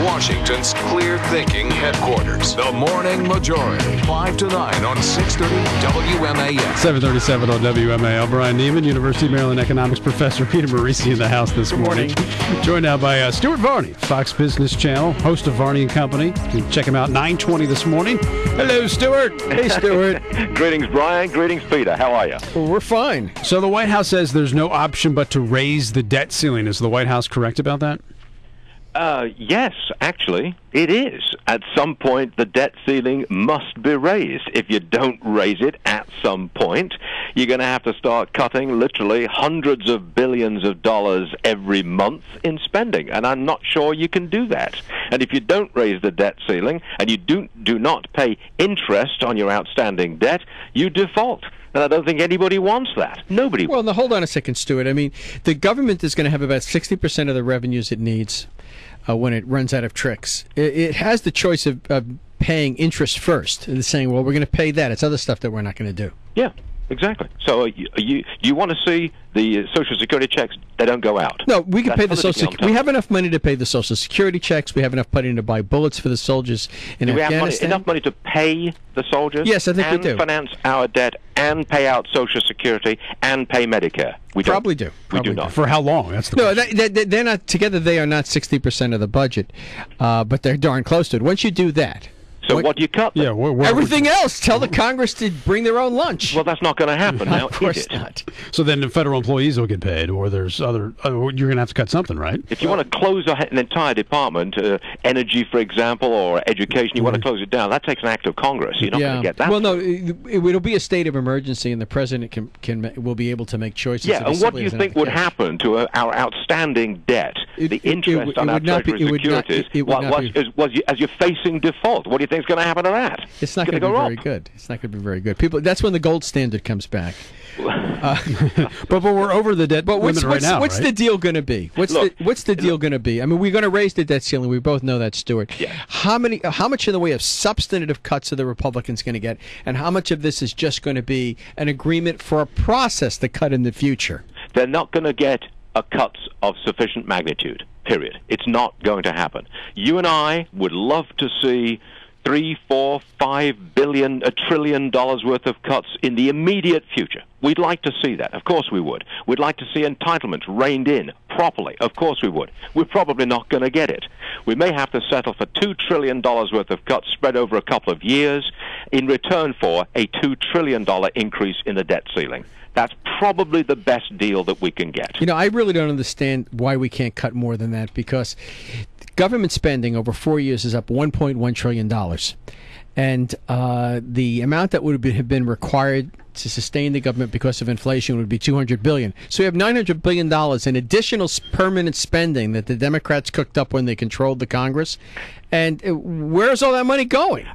Washington's clear-thinking headquarters. The Morning Majority, 5 to 9 on 630 WMAS. 737 on WMAL. Brian Neiman, University of Maryland economics professor. Peter Marisi in the house this morning. Joined now by Stuart Varney, Fox Business Channel, host of Varney and Company. You can check him out 9:20 this morning. Hello, Stuart. Hey, Stuart. Greetings, Brian. Greetings, Peter. How are you? Well, we're fine. So the White House says there's no option but to raise the debt ceiling. Is the White House correct about that? Yes, actually, it is. At some point, the debt ceiling must be raised. If you don't raise it at some point, you're going to have to start cutting literally hundreds of billions of dollars every month in spending, and I'm not sure you can do that. And if you don't raise the debt ceiling and you do not pay interest on your outstanding debt, you default. And I don't think anybody wants that. Nobody. Well, now, hold on a second, Stuart. I mean, the government is going to have about 60% of the revenues it needs when it runs out of tricks. It has the choice of paying interest first. It's saying, well, we're going to pay that. It's other stuff that we're not going to do. Yeah, exactly. So you want to see the Social Security checks? They don't go out. No, we can pay the Social Security. We have enough money to pay the Social Security checks. We have enough money to buy bullets for the soldiers in Afghanistan. We have enough money to pay the soldiers? Yes, I think we do. And finance our debt and pay out Social Security and pay Medicare. We probably do. We do not. For how long? That's the question. They're not together. They are not 60% of the budget, but they're darn close to it. Once you do that. So what do you cut? Yeah, everything else. Tell the Congress to bring their own lunch. Well, that's not going to happen now. Of course not. So then the federal employees will get paid, or there's other. You're going to have to cut something, right? If you want to close an entire department, energy, for example, or education, you want to close it down. That takes an act of Congress. You're not going to get that. Well, no, it'll be a state of emergency, and the president will be able to make choices. Yeah, and what do you think would happen to our outstanding debt, the interest on our Treasury securities, as you're facing default? What do you think is going to happen to that? It's not going to be very good. It's not going to be very good. That's when the gold standard comes back. But we're over the debt limit right now. What's the deal going to be? What's the deal going to be? I mean, we're going to raise the debt ceiling. We both know that, Stuart. Yeah. How much in the way of substantive cuts are the Republicans going to get, and how much of this is just going to be an agreement for a process to cut in the future? They're not going to get cuts of sufficient magnitude. Period. It's not going to happen. You and I would love to see $3, $4, $5 billion, $1 trillion worth of cuts in the immediate future. We'd like to see that. Of course we would. We'd like to see entitlements reined in properly. Of course we would. We're probably not going to get it. We may have to settle for $2 trillion worth of cuts spread over a couple of years in return for a $2 trillion increase in the debt ceiling. That's probably the best deal that we can get. You know, I really don't understand why we can't cut more than that, because government spending over 4 years is up $1.1 trillion. And the amount that would have been required to sustain the government because of inflation would be $200 billion. So we have $900 billion in additional permanent spending that the Democrats cooked up when they controlled the Congress. And where's all that money going?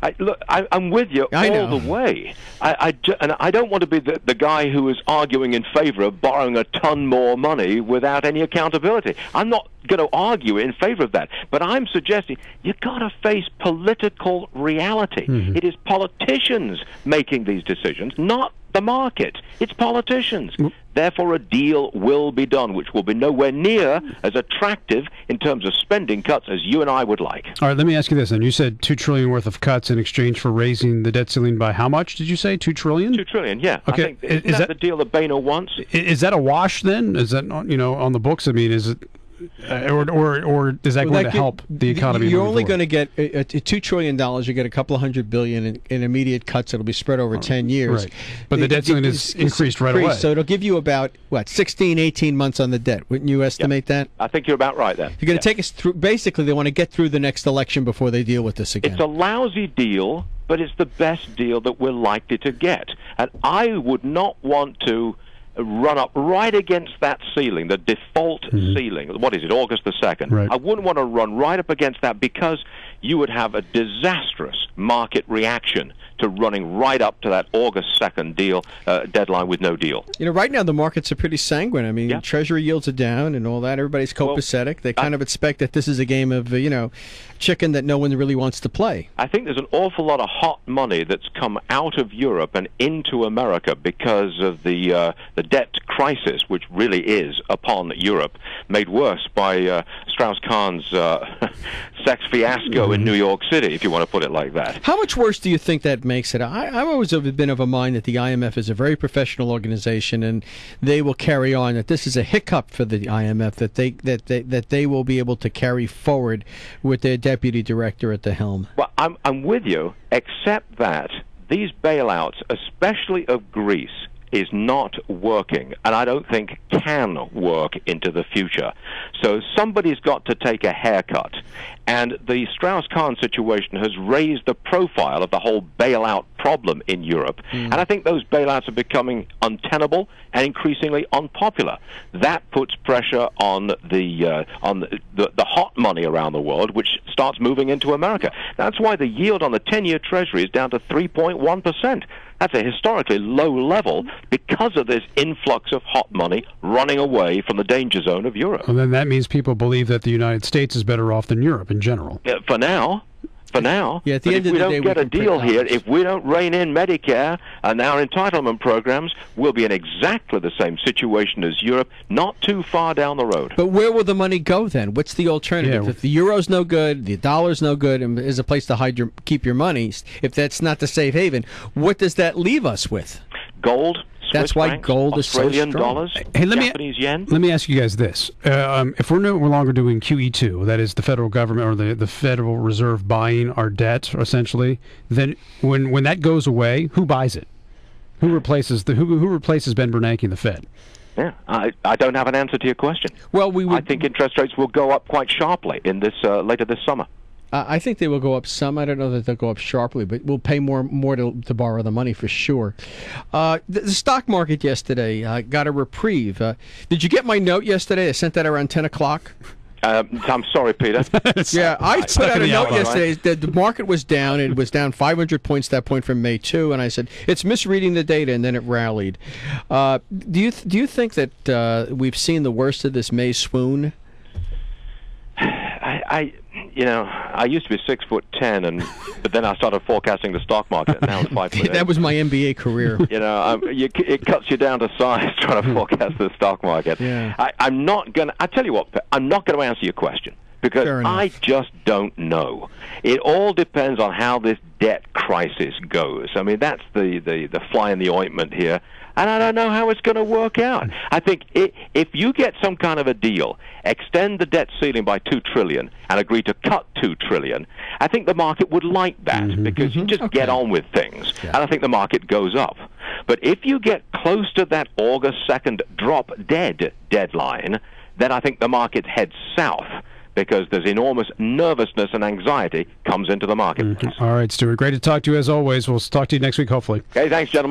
I'm with you all the way. And I don't want to be the guy who is arguing in favor of borrowing a ton more money without any accountability. I'm not going to argue in favor of that. But I'm suggesting you've got to face political reality. Mm-hmm. It is politicians making these decisions, not the market. It's politicians. Therefore, a deal will be done, which will be nowhere near as attractive in terms of spending cuts as you and I would like. All right, let me ask you this. And you said $2 trillion worth of cuts in exchange for raising the debt ceiling by how much, did you say? $2 trillion? $2 trillion, yeah. Okay. I think, is that the deal that Boehner wants? Is that a wash then? Is that, on the books? I mean, is it... or is that going to help the economy? You're only going to get $2 trillion. You get a couple of $100 billion in immediate cuts. It'll be spread over 10 years. Right. But the debt ceiling is increased right away. So it'll give you about 16, 18 months on the debt. Wouldn't you estimate that? I think you're about right there. You're going to take us through. Basically, they want to get through the next election before they deal with this again. It's a lousy deal, but it's the best deal that we're likely to get. And I would not want to run up right against that ceiling, the default ceiling. What is it, August the 2nd? Right. I wouldn't want to run right up against that, because you would have a disastrous market reaction to running right up to that August 2nd deadline with no deal. Right now the markets are pretty sanguine. I mean, Treasury yields are down and all that. Everybody's copacetic. They kind of expect that this is a game of, chicken that no one really wants to play. I think there's an awful lot of hot money that's come out of Europe and into America because of the debt crisis, which really is upon Europe, made worse by Strauss-Kahn's sex fiasco in New York City, if you want to put it like that. How much worse do you think that makes it? I've always been of a mind that the IMF is a very professional organization, and they will carry on. That this is a hiccup for the IMF that they will be able to carry forward with their deputy director at the helm. Well, I'm with you, except that these bailouts, especially of Greece, is not working, and I don't think can work into the future. So somebody's got to take a haircut, and the Strauss-Kahn situation has raised the profile of the whole bailout problem in Europe, and I think those bailouts are becoming untenable and increasingly unpopular. That puts pressure on the hot money around the world, which starts moving into America. That's why the yield on the 10-year Treasury is down to 3.1%. That's a historically low level because of this influx of hot money running away from the danger zone of Europe. Well, then that means people believe that the United States is better off than Europe in general. For now. Yeah, at the end of the day, if we don't get a deal here, if we don't rein in Medicare and our entitlement programs, we'll be in exactly the same situation as Europe, not too far down the road. But where will the money go then? What's the alternative? Yeah. If the euro's no good, the dollar's no good, and is a place to keep your money, if that's not the safe haven, what does that leave us with? Gold. That's why francs, gold is so Australian strong. dollars, Hey, Japanese yen. Let me ask you guys this. If we're no longer doing QE2, that is the federal government or the Federal Reserve buying our debt, essentially, then when that goes away, who buys it? Who replaces who replaces Ben Bernanke and the Fed? Yeah, I don't have an answer to your question. Well, I think interest rates will go up quite sharply in this later this summer. I think they will go up some. I don't know that they'll go up sharply, but we'll pay more to borrow the money for sure. The stock market yesterday got a reprieve. Did you get my note yesterday? I sent that around 10 o'clock. I'm sorry, Peter. Yeah, I put out a note outline, yesterday. The market was down. It was down 500 points at that point from May 2, and I said, it's misreading the data, and then it rallied. Do you think that we've seen the worst of this May swoon? I used to be 6'10", but then I started forecasting the stock market. And now I'm 5'8". That was my MBA career. It cuts you down to size trying to forecast the stock market. Yeah. I'm not going to. I tell you what, I'm not going to answer your question because I just don't know. It all depends on how this debt crisis goes. I mean, that's the fly in the ointment here. And I don't know how it's going to work out. I think if you get some kind of a deal, extend the debt ceiling by $2 trillion and agree to cut $2 trillion, I think the market would like that because you just get on with things. Yeah. And I think the market goes up. But if you get close to that August 2nd drop dead deadline, then I think the market heads south because there's enormous nervousness and anxiety comes into the market. All right, Stuart. Great to talk to you as always. We'll talk to you next week, hopefully. Okay, thanks, gentlemen.